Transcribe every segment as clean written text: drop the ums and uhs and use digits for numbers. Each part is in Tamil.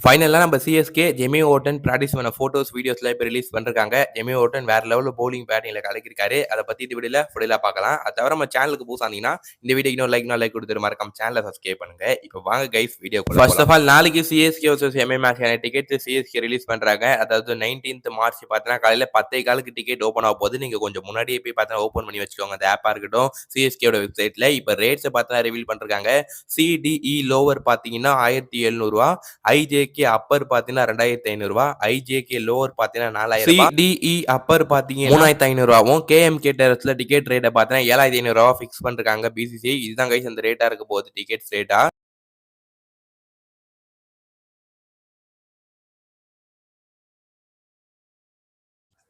ஃபைனலா நம்ம சிஎஸ்கே ஜெமி ஓட்டன் பிராக்டிஸ் பண்ண ஃபோட்டோஸ், வீடியோஸ்லாம் இப்ப ரிலீஸ் பண்ணிருக்காங்க. ஜெமி ஓட்டன் வேற லெவல்ல பவுலிங், பேட்டிங்ல கலக்கியிருக்காரு. அத பத்தி இந்த வீடியோல ஃபுல்லா பார்க்கலாம். அது தவிர நம்ம சேனலுக்கு புதுசா இருந்தீங்கன்னா, இந்த வீடியோக்கு இன்னொரு லைக் குடுத்துட்டு மறக்காம சேனல சப்ஸ்கிரைப் பண்ணுங்க. இப்ப வாங்க கைஸ் வீடியோக்குள்ள போலாம். ஃபர்ஸ்ட் ஆஃப் ஆல் நாளைக்கு சிஎஸ்கே வர்சஸ் எம்ஐ மேட்ச்க்கான டிக்கெட்ஸ் சிஎஸ்கே ரிலீஸ் பண்றாங்க. அதாவது 19th மார்ச் பார்த்தீங்கன்னா காலையில 10:15க்கு டிக்கெட் ஓப்பன் ஆக போகுது. நீங்க கொஞ்சம் முன்னாடியே போய் பார்த்தா ஓப்பன் பண்ணி வச்சுக்கோங்க. அந்த ஆப்பா இருக்கட்டும், சிஎஸ்கேவோட வெப்சைட்ல. இப்ப ரேட்ஸ பார்த்தா ரிவீல் பண்ணிருக்காங்க. சிடிஇ லோவர் பார்த்தீங்கன்னா ரூ. 1700, ஐஜேகே அப்பர் பார்த்தீங்கன்னா ரூ. 2500, ஐஜேகே லோவர் பார்த்தீங்கன்னா ரூ. 4000, சிடிஇ அப்பர் பார்த்தீங்கன்னா ரூ. 3500, கேஎம்கே டெரஸ்ல டிக்கெட் ரேட்டை பார்த்தீங்கன்னா ரூ. 7500 ஃபிக்ஸ் பண்ணிருக்காங்க பிசிசிஐ. இதுதான் கைஸ் அந்த ரேட்டா இருக்க போகுது, டிக்கெட்ஸ் ரேட்டா.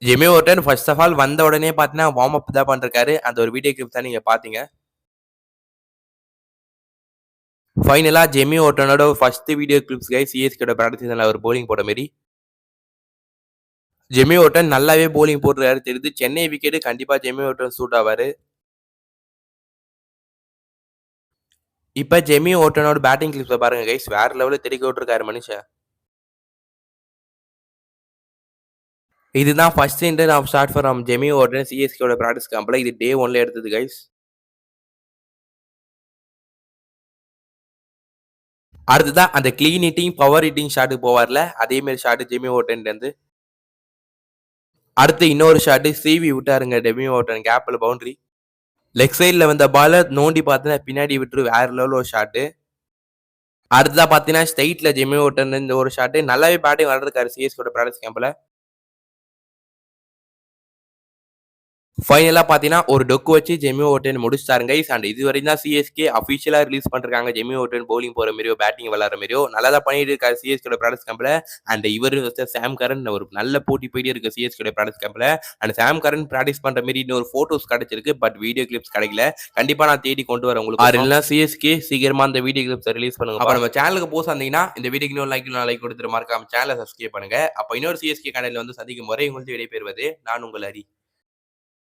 Jamie Overton first of all வந்த உடனே பார்த்தீங்கன்னா வார்ம் அப் தான் பண்ணிருக்காரு. அந்த ஒரு வீடியோ கிளிப் தான் நீங்க பாத்தீங்க. ஃபைனலா ஜெமி ஓட்டனோட ஃபர்ஸ்ட் வீடியோ கிளிப்ஸ் கைஸ் சிஎஸ்கேட பிராக்டிஸ் சீசன்ல அவர் போலிங் போட்ட மாரி. ஜெமி ஓட்டன் நல்லாவே போலிங் போட்டுருக்காரு தெரியுது. சென்னை விக்கெட் கண்டிப்பா ஜெமி ஓட்டன் சூட் ஆவாரு. இப்ப ஜெமி ஓட்டனோட பேட்டிங் கிளிப்ஸ பாருங்க கைஸ். வேற லெவல்ல தெறிக்க விட்டுருக்காரு மனுஷன். இதுதான் first inter of shot from Jamie Overton சிஎஸ்கேட பிராக்டிஸ் கேம்ப்ல. இது டே 1ல எடுத்தது கைஸ். அடுத்ததான் அந்த கிளீன் ஹிட்டிங், பவர் ஹிட்டிங் ஷாட்டுக்கு போவார்ல, அதே மாதிரி ஷாட் ஜெமி ஓட்டன்ல இருந்து. அடுத்து இன்னொரு ஷாட் சிவி விட்டாருங்க ஜெமி ஓட்டன் கேப்ல பவுண்டரி. லெக் சைட்ல வந்த பால நோண்டி பார்த்தீங்கன்னா பின்னாடி விட்டுரு வேற லெவல் ஒரு ஷாட். அடுத்ததா பார்த்தீங்கன்னா ஸ்ட்ரைட்ல ஜெமி ஓட்டன் இந்த ஒரு ஷாட். நல்லாவே பேட்டிங் விளையாடுறாரு சிஎஸ்கேட பிராக்டிஸ் கேம்ப்ல. ஃபைனலா பார்த்தீங்கன்னா ஒரு டொக்கு வச்சு ஜெமி ஓட்டன் முடிச்சிட்டாருங்க கைஸ். அண்ட் இதுவரையும் தான் சிஎஸ்கே அஃபிஷியலா ரிலீஸ் பண்ணிருக்காங்க ஜெமி ஓட்டன் பவுலிங் போற மாதிரியோ பேட்டிங் விளையாடுற மாதிரியோ. நல்லா தான் பண்ணிட்டு இருக்காரு சிஎஸ்கேட பிராக்டிஸ் கேம்ப்ல. அண்ட் இவரு சாம் கரன் ஒரு நல்ல போட்டி போயிட்டே இருக்கு சிஎஸ்கேட பிராக்டிஸ் கேம்ப்ல. அண்ட் சாம் கரன் பிராக்டிஸ் பண்ற மாதிரி இன்னொரு போட்டோஸ் கிடைச்சிருக்கு. பட் வீடியோ கிளிப்ஸ் கிடைக்கல. கண்டிப்பா நான் தேடி கொண்டு வரேன் உங்களுக்கு. இல்லைன்னா சிஎஸ்கே சீக்கிரமா அந்த வீடியோ கிளிப்ஸ் ரிலீஸ் பண்ணுங்க. அப்ப நம்ம சேனலுக்கு போஸ் வந்தீங்கன்னா இந்த வீடியோக்கு இன்னொரு லைக் கொடுத்துட்டு மறக்காம சேனலை சப்ஸ்கிரைப் பண்ணுங்க. அப்ப இன்னொரு சிஎஸ்கே கடையில வந்து சந்திக்கும் முறை உங்களுக்கு விடைபெறுவது நான் உங்கள் ஹரி.